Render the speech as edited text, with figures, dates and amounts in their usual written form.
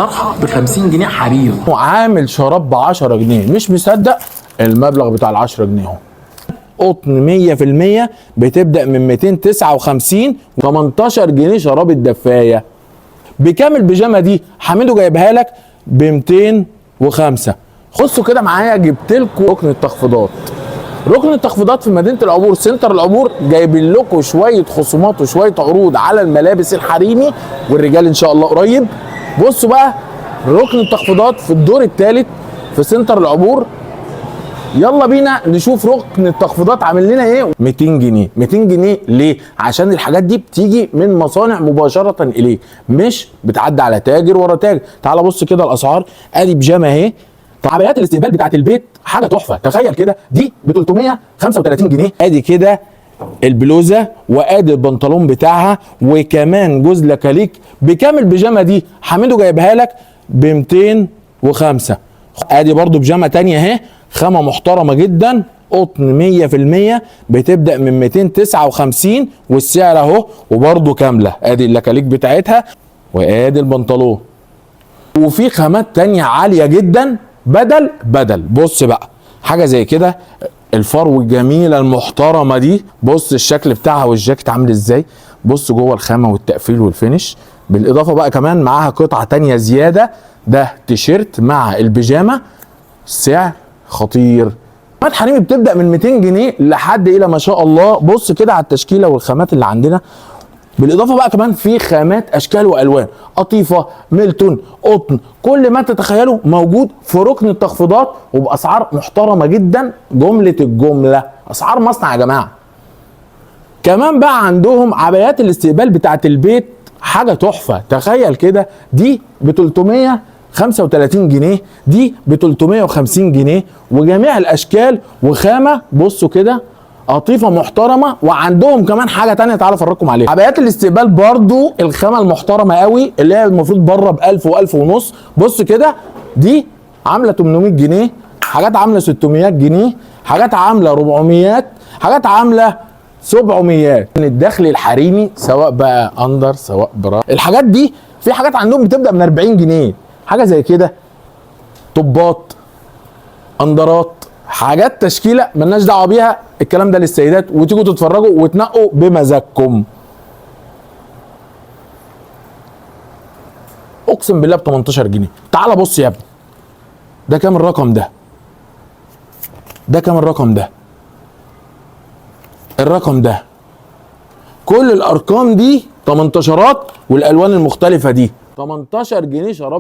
طرحه ب 50 جنيه حرير. وعامل شراب ب 10 جنيه، مش مصدق المبلغ بتاع ال 10 جنيه اهو. قطن 100% بتبدا من 259 و18 جنيه شراب الدفايه. بكام البيجامه دي؟ حميدو جايبها لك ب 205. خصوا كده معايا، جبت لكم ركن التخفيضات. ركن التخفيضات في مدينه العبور سنتر العبور جايبين لكم شويه خصومات وشويه عروض على الملابس الحريمي والرجال ان شاء الله قريب. بصوا بقى ركن التخفيضات في الدور الثالث في سنتر العبور. يلا بينا نشوف ركن التخفيضات عامل لنا ايه. 200 جنيه. 200 جنيه ليه؟ عشان الحاجات دي بتيجي من مصانع مباشره اليك، مش بتعدي على تاجر ورا تاجر. تعال بص كده الاسعار. ادي بيجامه اهي. عبايات الاستقبال بتاعت البيت حاجه تحفه، تخيل كده دي ب 335 جنيه. ادي كده البلوزه وادي البنطلون بتاعها وكمان جوز لكاليك. بكام البيجامه دي؟ حميدو جايبها لك ب 205. ادي برضو بيجامه تانية اهي، خامه محترمه جدا، قطن 100% بتبدا من 259 والسعر اهو، وبرضو كامله. ادي اللكاليك بتاعتها وادي البنطلون. وفي خامات تانية عاليه جدا بدل. بص بقى حاجه زي كده، الفرو الجميله المحترمه دي. بص الشكل بتاعها والجاكيت عامل ازاي. بص جوه الخامه والتقفيل والفينش. بالاضافه بقى كمان معاها قطعه تانية زياده، ده تيشيرت مع البيجامه. سعر خطير. خامات حريمي بتبدا من 200 جنيه لحد الى ما شاء الله. بص كده على التشكيله والخامات اللي عندنا. بالاضافه بقى كمان في خامات اشكال والوان، قطيفه، ميلتون، قطن، كل ما تتخيله موجود في ركن التخفيضات وباسعار محترمه جدا. جمله الجمله اسعار مصنع يا جماعه. كمان بقى عندهم عبايات الاستقبال بتاعت البيت، حاجه تحفه. تخيل كده دي ب 335 جنيه، دي ب 350 جنيه، وجميع الاشكال وخامه. بصوا كده قطيفه محترمه. وعندهم كمان حاجه تانية تعالى افرجكم عليها. عبايات الاستقبال برضو الخامه المحترمه قوي اللي هي المفروض بره ب 1000 و1000 ونص. بص كده دي عامله 800 جنيه، حاجات عامله 600 جنيه، حاجات عامله 400، حاجات عامله 700. الدخل الحريمي سواء بقى اندر سواء برا، الحاجات دي في حاجات عندهم بتبدا من 40 جنيه. حاجه زي كده، طبات، اندرات، حاجات تشكيله ملناش دعوه بيها. الكلام ده للسيدات، وتيجوا تتفرجوا وتنقوا بمزاجكم. اقسم بالله ب 18 جنيه. تعال بص يا ابني، ده كام الرقم ده؟ ده كام الرقم ده؟ الرقم ده. كل الارقام دي 18 والالوان المختلفه دي 18 جنيه شراب